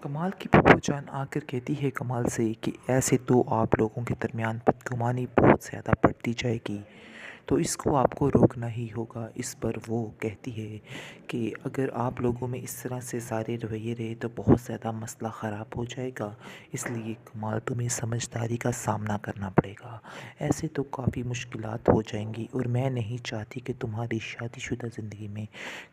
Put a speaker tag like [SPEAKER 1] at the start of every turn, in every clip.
[SPEAKER 1] कमाल की फूफो जान आकर कहती है कमाल से कि ऐसे तो आप लोगों के दरमियान बदगुमानी बहुत ज़्यादा बढ़ती जाएगी, तो इसको आपको रोकना ही होगा। इस पर वो कहती है कि अगर आप लोगों में इस तरह से सारे रवैये रहे तो बहुत ज़्यादा मसला ख़राब हो जाएगा। इसलिए कमाल तुम्हें समझदारी का सामना करना पड़ेगा। ऐसे तो काफ़ी मुश्किलात हो जाएंगी और मैं नहीं चाहती कि तुम्हारी शादीशुदा ज़िंदगी में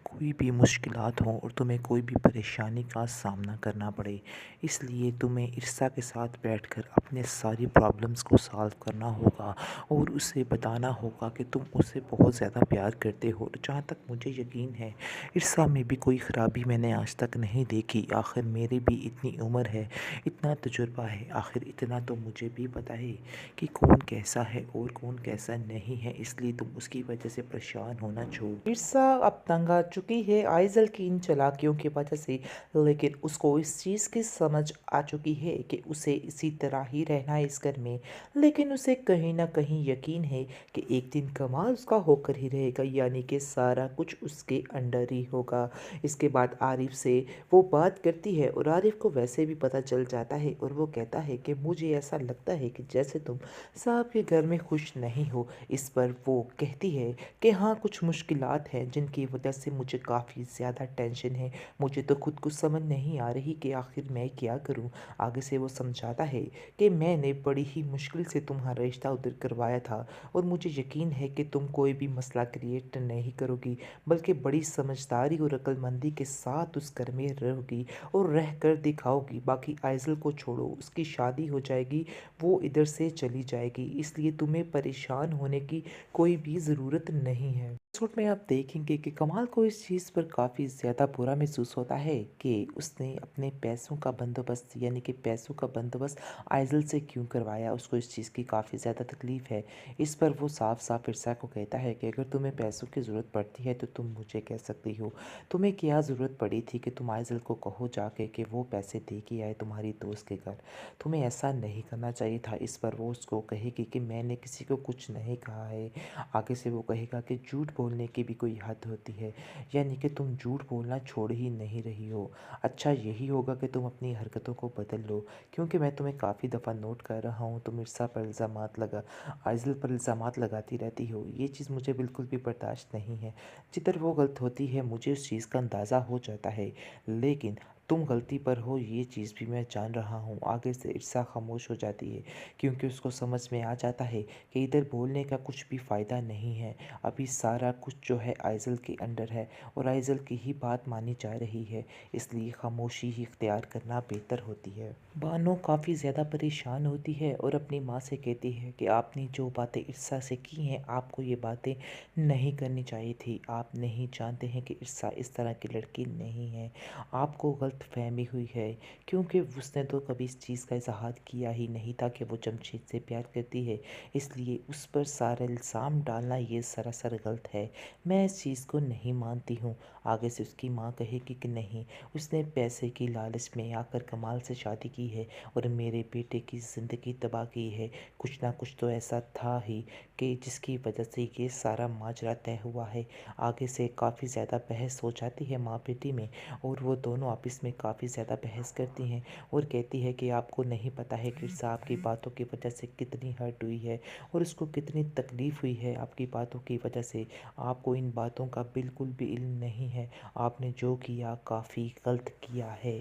[SPEAKER 1] कोई भी मुश्किलात हों और तुम्हें कोई भी परेशानी का सामना करना पड़े। इसलिए तुम्हें इर्सा के साथ बैठकर अपने सारी प्रॉब्लम्स को सॉल्व करना होगा और उसे बताना होगा कि तुम उसे बहुत ज़्यादा प्यार करते हो। और जहाँ तक मुझे यकीन है, इर्सा में भी कोई ख़राबी मैंने आज तक नहीं देखी। आखिर मेरी भी इतनी उम्र है, इतना तजुर्बा है, आखिर इतना तो मुझे भी पता है कि कौन कैसा है और कौन कैसा नहीं है। इसलिए तुम उसकी वजह से परेशान होना छोड़। इर्सा अब तंग आ चुकी है आइज़ल की इन चालाकियों की वजह से, लेकिन उसको इस चीज़ की समझ आ चुकी है कि उसे इसी तरह ही रहना है इस घर में। लेकिन उसे कहीं ना कहीं यकीन है कि एक दिन कमाल उसका होकर ही रहेगा, यानी कि सारा कुछ उसके अंडर ही होगा। इसके बाद आरिफ से वो बात करती है और आरिफ को वैसे भी पता चल जाता है और वो कहता है कि मुझे ऐसा लगता है कि जैसे तुम साहब के घर में खुश नहीं हो। इस पर वो कहती है कि हाँ, कुछ मुश्किलात हैं जिनकी वजह से मुझे काफ़ी ज़्यादा टेंशन है। मुझे तो खुद को समझ नहीं आ रही कि आखिर मैं क्या करूँ। आगे से वो समझाता है कि मैंने बड़ी ही मुश्किल से तुम्हारा रिश्ता उधर करवाया था और मुझे यकीन है कि तुम कोई भी मसला क्रिएट नहीं करोगी, बल्कि बड़ी समझदारी और अक्लमंदी के साथ उस घर में रहोगी और रह कर दिखाओगी। बाकी आइज़ल को छोड़ो, उसकी शादी हो जाएगी, वो इधर से चली जाएगी, इसलिए तुम्हें परेशान होने की कोई भी ज़रूरत नहीं है। एपिसोड में आप देखेंगे कि कमाल को इस चीज़ पर काफ़ी ज़्यादा बुरा महसूस होता है कि उसने अपने पैसों का बंदोबस्त, यानी कि पैसों का बंदोबस्त आइज़ल से क्यों करवाया। उसको इस चीज़ की काफ़ी ज़्यादा तकलीफ़ है। इस पर वो साफ साफ इर्सा को कहता है कि अगर तुम्हें पैसों की ज़रूरत पड़ती है तो तुम मुझे कह सकती हो। तुम्हें क्या ज़रूरत पड़ी थी कि तुम आइज़ल को कहो जाके कि वो पैसे दे के आए तुम्हारी दोस्त के घर। तुम्हें ऐसा नहीं करना चाहिए था। इस पर वो उसको कहेगी कि मैंने किसी को कुछ नहीं कहा है। आगे से वो कहेगा कि झूठ बोलने की भी कोई हद होती है, यानी कि तुम झूठ बोलना छोड़ ही नहीं रही हो। अच्छा यही होगा कि तुम अपनी हरकतों को बदल लो, क्योंकि मैं तुम्हें काफ़ी दफ़ा नोट कर रहा हूँ तुम इर्सा पर इल्ज़ामात लगा आइज़ल पर इल्ज़ामात लगाती रहती हो। ये चीज़ मुझे बिल्कुल भी बर्दाश्त नहीं है। जिधर वो गलत होती है मुझे उस चीज़ का अंदाज़ा हो जाता है, लेकिन तुम गलती पर हो ये चीज़ भी मैं जान रहा हूँ। आगे से इर्सा खामोश हो जाती है, क्योंकि उसको समझ में आ जाता है कि इधर बोलने का कुछ भी फ़ायदा नहीं है। अभी सारा कुछ जो है आइज़ल के अंडर है और आइज़ल की ही बात मानी जा रही है, इसलिए खामोशी ही इख्तियार करना बेहतर होती है। बानो काफ़ी ज़्यादा परेशान होती है और अपनी माँ से कहती है कि आपने जो बातें इर्सा से की हैं, आपको ये बातें नहीं करनी चाहिए थी। आप नहीं जानते हैं कि इर्सा इस तरह की लड़की नहीं है, आपको गलत फहमी हुई है, क्योंकि उसने तो कभी इस चीज़ का इजहार किया ही नहीं था कि वो जमशेद से प्यार करती है। इसलिए उस पर सारा इल्ज़ाम डालना ये सरासर गलत है। मैं इस चीज़ को नहीं मानती हूँ। आगे से उसकी माँ कहेगी कि नहीं, उसने पैसे की लालच में आकर कमाल से शादी की है और मेरे बेटे की ज़िंदगी तबाह की है। कुछ ना कुछ तो ऐसा था ही कि जिसकी वजह से ये सारा माजरा तय हुआ है। आगे से काफ़ी ज़्यादा बहस हो जाती है माँ बेटी में और वो दोनों आपस में काफ़ी ज़्यादा बहस करती हैं और कहती है कि आपको नहीं पता है कि साहब की बातों की वजह से कितनी हर्ट हुई है और उसको कितनी तकलीफ़ हुई है आपकी बातों की वजह से। आपको इन बातों का बिल्कुल भी इल्म नहीं है। आपने जो किया काफ़ी गलत किया है।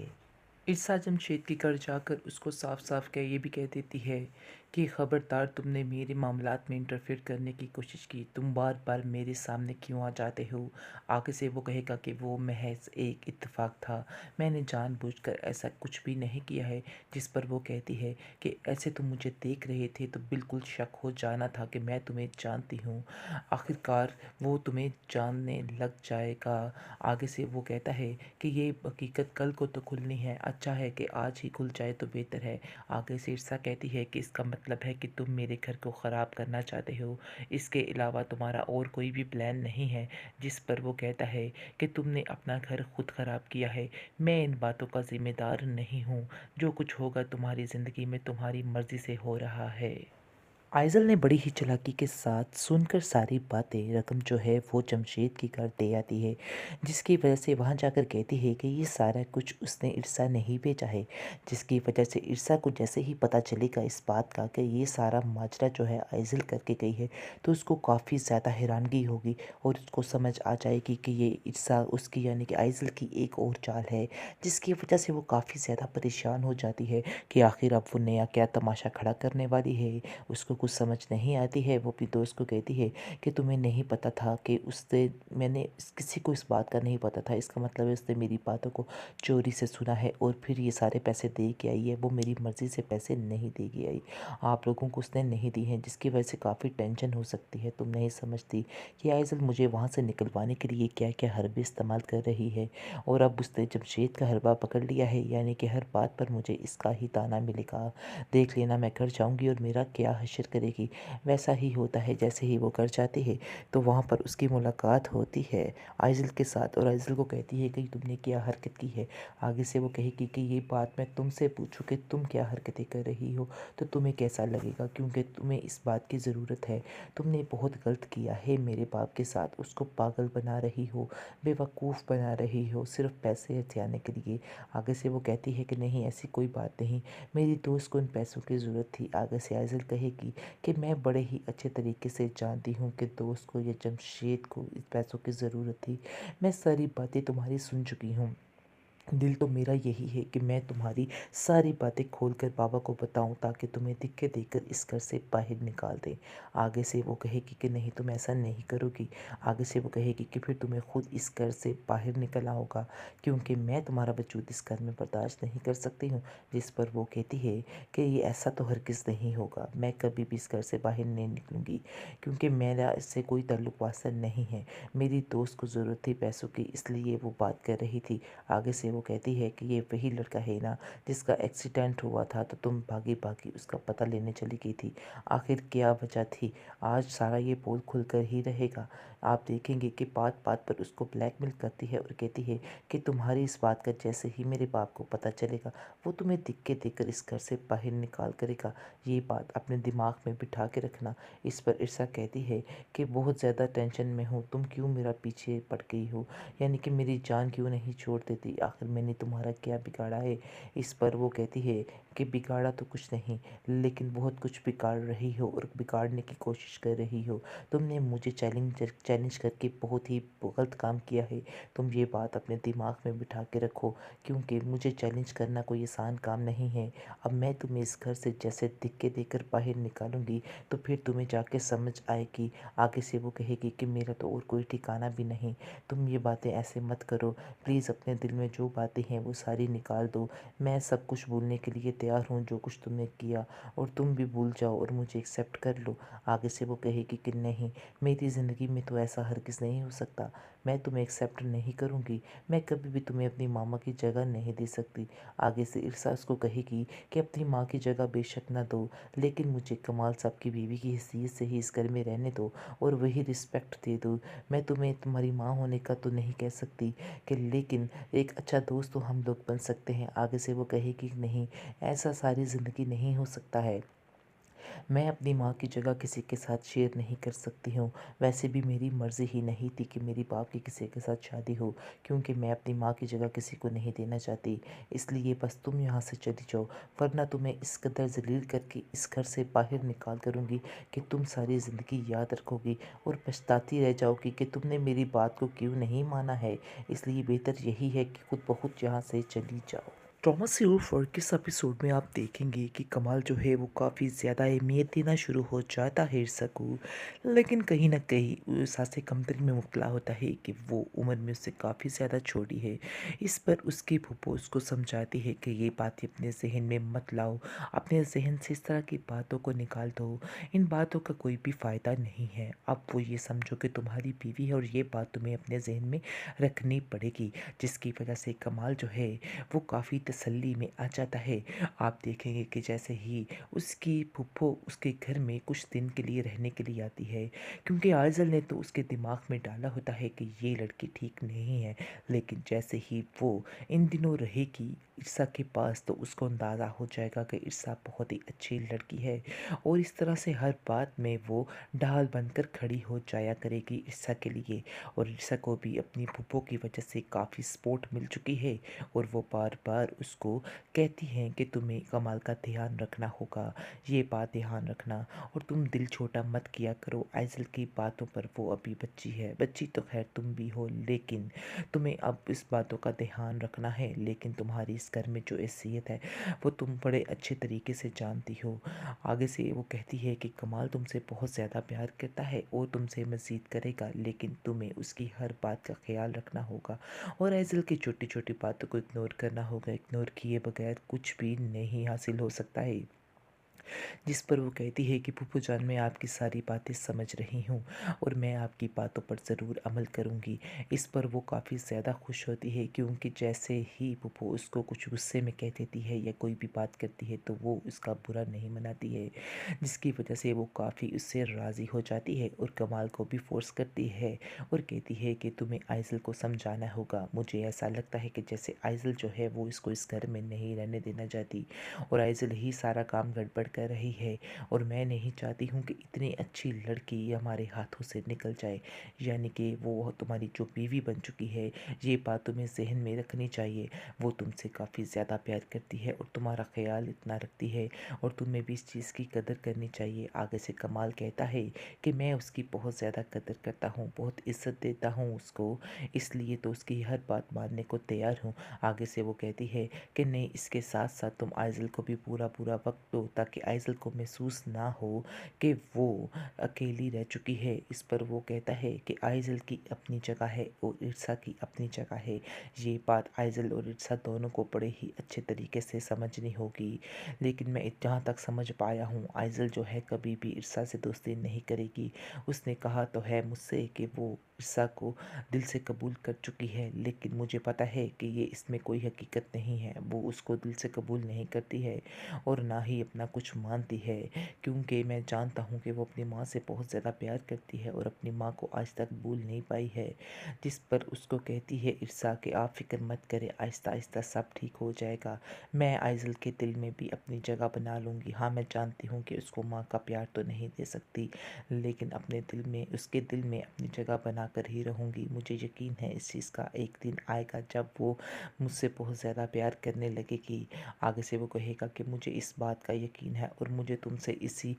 [SPEAKER 1] इर्सा जमशेद के घर जाकर उसको साफ साफ ये भी कह देती है कि ख़बरदार, तुमने मेरे मामलात में इंटरफेयर करने की कोशिश की, तुम बार बार मेरे सामने क्यों आ जाते हो। आगे से वो कहेगा कि वो महज एक इत्तेफाक था, मैंने जानबूझकर ऐसा कुछ भी नहीं किया है। जिस पर वो कहती है कि ऐसे तुम मुझे देख रहे थे तो बिल्कुल शक हो जाना था कि मैं तुम्हें जानती हूँ। आखिरकार वो तुम्हें जानने लग जाएगा। आगे से वो कहता है कि ये हकीकत कल को तो खुलनी है, अच्छा है कि आज ही खुल जाए तो बेहतर है। आगे से ईर्षा कहती है कि इसका मतलब है कि तुम मेरे घर को ख़राब करना चाहते हो, इसके अलावा तुम्हारा और कोई भी प्लान नहीं है। जिस पर वो कहता है कि तुमने अपना घर खुद ख़राब किया है, मैं इन बातों का ज़िम्मेदार नहीं हूँ। जो कुछ होगा तुम्हारी ज़िंदगी में तुम्हारी मर्ज़ी से हो रहा है। आइज़ल ने बड़ी ही चालाकी के साथ सुनकर सारी बातें रकम जो है वो जमशेद के घर दे आती है, जिसकी वजह से वहाँ जाकर कहती है कि ये सारा कुछ उसने इरसा नहीं भेजा है। जिसकी वजह से इरसा को जैसे ही पता चलेगा इस बात का कि ये सारा माजरा जो है आइज़ल करके गई है, तो उसको काफ़ी ज़्यादा हैरानगी होगी और उसको समझ आ जाएगी कि ये इरसा उसकी यानी कि आइज़ल की एक और चाल है, जिसकी वजह से वो काफ़ी ज़्यादा परेशान हो जाती है कि आखिर अब वो नया क्या तमाशा खड़ा करने वाली है। उसको कुछ समझ नहीं आती है। वो अपनी दोस्त को कहती है कि तुम्हें नहीं पता था कि उससे मैंने किसी को इस बात का नहीं पता था, इसका मतलब है उसने मेरी बातों को चोरी से सुना है और फिर ये सारे पैसे दे के आई है। वो मेरी मर्ज़ी से पैसे नहीं दे के आई, आप लोगों को उसने नहीं दी हैं, जिसकी वजह से काफ़ी टेंशन हो सकती है। तुम नहीं समझती कि आइज़ल मुझे वहाँ से निकलवाने के लिए क्या क्या हरबे इस्तेमाल कर रही है, और अब उसने जमशेद का हरबा पकड़ लिया है, यानी कि हर बात पर मुझे इसका ही ताना मिलेगा। देख लेना, मैं घर जाऊँगी और मेरा क्या हश्र करेगी। वैसा ही होता है। जैसे ही वो घर जाती है तो वहाँ पर उसकी मुलाकात होती है आइज़ल के साथ, और आइज़ल को कहती है कि तुमने क्या हरकत की है। आगे से वो कहेगी कि ये बात मैं तुमसे पूछूं कि तुम क्या हरकतें कर रही हो तो तुम्हें कैसा लगेगा, क्योंकि तुम्हें इस बात की ज़रूरत है। तुमने बहुत गलत किया है मेरे बाप के साथ, उसको पागल बना रही हो, बेवकूफ़ बना रही हो सिर्फ पैसे हथियाने के लिए। आगे से वो कहती है कि नहीं, ऐसी कोई बात नहीं, मेरी दोस्त को इन पैसों की ज़रूरत थी। आगे से आइज़ल कहेगी कि मैं बड़े ही अच्छे तरीके से जानती हूँ कि दोस्त को या जमशेद को इस पैसों की ज़रूरत थी। मैं सारी बातें तुम्हारी सुन चुकी हूँ। दिल तो मेरा यही है कि मैं तुम्हारी सारी बातें खोल कर बाबा को बताऊं, ताकि तुम्हें दिक्कत देकर इस घर से बाहर निकाल दें। आगे से वो कहेगी कि नहीं, तुम ऐसा नहीं करोगी। आगे से वो कहेगी कि फिर तुम्हें खुद इस घर से बाहर निकलना होगा, क्योंकि मैं तुम्हारा वजूद इस घर में बर्दाश्त नहीं कर सकती हूँ। जिस पर वो कहती है कि ये ऐसा तो हरगिज़ नहीं होगा, मैं कभी भी इस घर से बाहर नहीं निकलूँगी, क्योंकि मेरा इससे कोई ताल्लुक वास्ता नहीं है। मेरी दोस्त को ज़रूरत थी पैसों की, इसलिए वो बात कर रही थी। आगे से वो कहती है कि ये वही लड़का है ना जिसका एक्सीडेंट हुआ था, तो तुम भागी भागी उसका पता लेने चली गई थी। आखिर क्या वजह थी? आज सारा ये पोल खुलकर ही रहेगा। आप देखेंगे कि बात बात पर उसको ब्लैकमेल करती है और कहती है कि तुम्हारी इस बात का जैसे ही मेरे बाप को पता चलेगा, वो तुम्हें दिक्के देकर इस घर से बाहर निकाल करेगा। ये बात अपने दिमाग में बिठा के रखना। इस पर इरसा कहती है कि बहुत ज़्यादा टेंशन में हूँ, तुम क्यों मेरा पीछे पड़ गई हो, यानी कि मेरी जान क्यों नहीं छोड़ देती, आखिर मैंने तुम्हारा क्या बिगाड़ा है। इस पर वो कहती है कि बिगाड़ा तो कुछ नहीं, लेकिन बहुत कुछ बिगाड़ रही हो और बिगाड़ने की कोशिश कर रही हो। तुमने मुझे चैलेंज करके बहुत ही गलत काम किया है। तुम ये बात अपने दिमाग में बिठा के रखो, क्योंकि मुझे चैलेंज करना कोई आसान काम नहीं है। अब मैं तुम्हें इस घर से जैसे धिक्के देकर बाहर निकालूंगी, तो फिर तुम्हें जाके समझ आएगी। आगे से वो कहेगी कि मेरा तो और कोई ठिकाना भी नहीं, तुम ये बातें ऐसे मत करो, प्लीज़ अपने दिल में जो बातें हैं वो सारी निकाल दो। मैं सब कुछ भूलने के लिए तैयार हूँ जो कुछ तुमने किया, और तुम भी भूल जाओ और मुझे एक्सेप्ट कर लो। आगे से वो कहेगी कि नहीं, मेरी ज़िंदगी में तो ऐसा हरगिज़ नहीं हो सकता, मैं तुम्हें एक्सेप्ट नहीं करूँगी, मैं कभी भी तुम्हें अपनी मामा की जगह नहीं दे सकती। आगे से इरसा उसको कहेगी कि अपनी माँ की जगह बेशक ना दो, लेकिन मुझे कमाल साहब की बीवी की हैसियत से ही इस घर में रहने दो और वही रिस्पेक्ट दे दो। मैं तुम्हें तुम्हारी माँ होने का तो नहीं कह सकती कि, लेकिन एक अच्छा दोस्त तो हम लोग बन सकते हैं। आगे से वो कहेगी कि नहीं, ऐसा सारी ज़िंदगी नहीं हो सकता है, मैं अपनी माँ की जगह किसी के साथ शेयर नहीं कर सकती हूँ। वैसे भी मेरी मर्ज़ी ही नहीं थी कि मेरी बाप की किसी के साथ शादी हो, क्योंकि मैं अपनी माँ की जगह किसी को नहीं देना चाहती। इसलिए बस तुम यहाँ से चली जाओ, वरना तुम्हें इस कदर ज़लील करके इस घर से बाहर निकाल करूँगी कि तुम सारी ज़िंदगी याद रखोगी और पछताती रह जाओगी कि तुमने मेरी बात को क्यों नहीं माना है। इसलिए बेहतर यही है कि खुद ब खुद यहाँ से चली जाओ। ट्रॉमा से ऊपर किस एपिसोड में आप देखेंगे कि कमाल जो है वो काफ़ी ज़्यादा अहमियत देना शुरू हो जाता है ईर्षा को, लेकिन कहीं ना कहीं वो सासे कमतरी में मुबतला होता है कि वो उम्र में उससे काफ़ी ज़्यादा छोटी है। इस पर उसकी फूफो उसको समझाती है कि ये बातें अपने जहन में मत लाओ, अपने जहन से इस तरह की बातों को निकाल दो, इन बातों का कोई भी फ़ायदा नहीं है। अब वो ये समझो कि तुम्हारी बीवी है और ये बात तुम्हें अपने जहन में रखनी पड़ेगी, जिसकी वजह से कमाल जो है वो काफ़ी तसल्ली में आ जाता है। आप देखेंगे कि जैसे ही उसकी फूफो उसके घर में कुछ दिन के लिए रहने के लिए आती है, क्योंकि आइज़ल ने तो उसके दिमाग में डाला होता है कि ये लड़की ठीक नहीं है, लेकिन जैसे ही वो इन दिनों रहेगी ईर्षा के पास तो उसको अंदाज़ा हो जाएगा कि ईर्षा बहुत ही अच्छी लड़की है, और इस तरह से हर बात में वो ढाल बनकर खड़ी हो जाया करेगी ईर्षा के लिए। और ईर्षा को भी अपनी फूफो की वजह से काफ़ी सपोर्ट मिल चुकी है, और वो बार बार उसको कहती हैं कि तुम्हें कमाल का ध्यान रखना होगा, ये बात ध्यान रखना, और तुम दिल छोटा मत किया करो आइज़ल की बातों पर। वो अभी बच्ची है, बच्ची तो खैर तुम भी हो, लेकिन तुम्हें अब इस बातों का ध्यान रखना है। लेकिन तुम्हारी इस घर में जो हैसियत है वो तुम बड़े अच्छे तरीके से जानती हो। आगे से वो कहती है कि कमाल तुमसे बहुत ज़्यादा प्यार करता है और तुमसे मज़ीद करेगा, लेकिन तुम्हें उसकी हर बात का ख्याल रखना होगा और आइज़ल की छोटी छोटी बातों को इग्नोर करना होगा। इग्नोर किए बगैर कुछ भी नहीं हासिल हो सकता है। जिस पर वो कहती है कि फूफू जान, मैं आपकी सारी बातें समझ रही हूँ और मैं आपकी बातों पर ज़रूर अमल करूँगी। इस पर वो काफ़ी ज़्यादा खुश होती है, क्योंकि जैसे ही फूफू उसको कुछ गुस्से में कह देती है या कोई भी बात करती है तो वो उसका बुरा नहीं मनाती है, जिसकी वजह से वो काफ़ी उससे राज़ी हो जाती है और कमाल को भी फोर्स करती है और कहती है कि तुम्हें आइज़ल को समझाना होगा। मुझे ऐसा लगता है कि जैसे आइज़ल जो है वो इसको इस घर में नहीं रहने देना चाहती और आइज़ल ही सारा काम गड़बड़ कर रही है, और मैं नहीं चाहती हूँ कि इतनी अच्छी लड़की हमारे हाथों से निकल जाए, यानी कि वो तुम्हारी जो बीवी बन चुकी है, ये बात तुम्हें ज़हन में रखनी चाहिए। वो तुमसे काफ़ी ज़्यादा प्यार करती है और तुम्हारा ख्याल इतना रखती है, और तुम्हें भी इस चीज़ की कदर करनी चाहिए। आगे से कमाल कहता है कि मैं उसकी बहुत ज़्यादा कदर करता हूँ, बहुत इज़्ज़त देता हूँ उसको, इसलिए तो उसकी हर बात मानने को तैयार हूँ। आगे से वो कहती है कि नहीं, इसके साथ साथ तुम आइज़ल को भी पूरा पूरा वक्त दो, ताकि आइज़ल को महसूस ना हो कि वो अकेली रह चुकी है। इस पर वो कहता है कि आइज़ल की अपनी जगह है और ईर्षा की अपनी जगह है। ये बात आइज़ल और ईर्षा दोनों को बड़े ही अच्छे तरीके से समझनी होगी, लेकिन मैं जहाँ तक समझ पाया हूँ आइज़ल जो है कभी भी ईर्षा से दोस्ती नहीं करेगी। उसने कहा तो है मुझसे कि वो ईर्षा को दिल से कबूल कर चुकी है, लेकिन मुझे पता है कि ये इसमें कोई हकीकत नहीं है। वो उसको दिल से कबूल नहीं करती है और ना ही अपना कुछ मानती है, क्योंकि मैं जानता हूँ कि वो अपनी माँ से बहुत ज़्यादा प्यार करती है और अपनी माँ को आज तक भूल नहीं पाई है। जिस पर उसको कहती है ईर्षा कि आप फ़िक्र मत करें, आहिस्ता आहिस्ता सब ठीक हो जाएगा। मैं आइज़ल के दिल में भी अपनी जगह बना लूँगी। हाँ, मैं जानती हूँ कि उसको माँ का प्यार तो नहीं दे सकती, लेकिन अपने दिल में, उसके दिल में अपनी जगह बना कर ही रहूँगी। मुझे यकीन है इस चीज़ का, एक दिन आएगा जब वो मुझसे बहुत ज़्यादा प्यार करने लगेगी। आगे से वो कहेगा कि मुझे इस बात का यकीन है और मुझे तुमसे इसी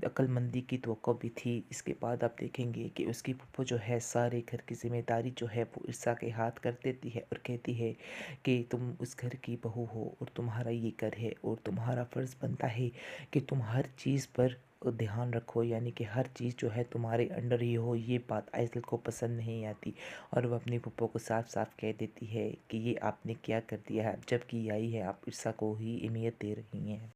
[SPEAKER 1] अक्लमंदी की तवक्को भी थी। इसके बाद आप देखेंगे कि उसकी फूफो जो है सारे घर की ज़िम्मेदारी जो है वो ईर्षा के हाथ कर देती है और कहती है कि तुम उस घर की बहू हो और तुम्हारा ये घर है और तुम्हारा फ़र्ज़ बनता है कि तुम हर चीज़ पर ध्यान रखो, यानी कि हर चीज़ जो है तुम्हारे अंडर ही हो। ये बात आइज़ल को पसंद नहीं आती और वह अपनी फूफो को साफ साफ कह देती है कि ये आपने क्या कर दिया है, जबकि आई है आप ईर्षा को ही अहमियत दे रही हैं।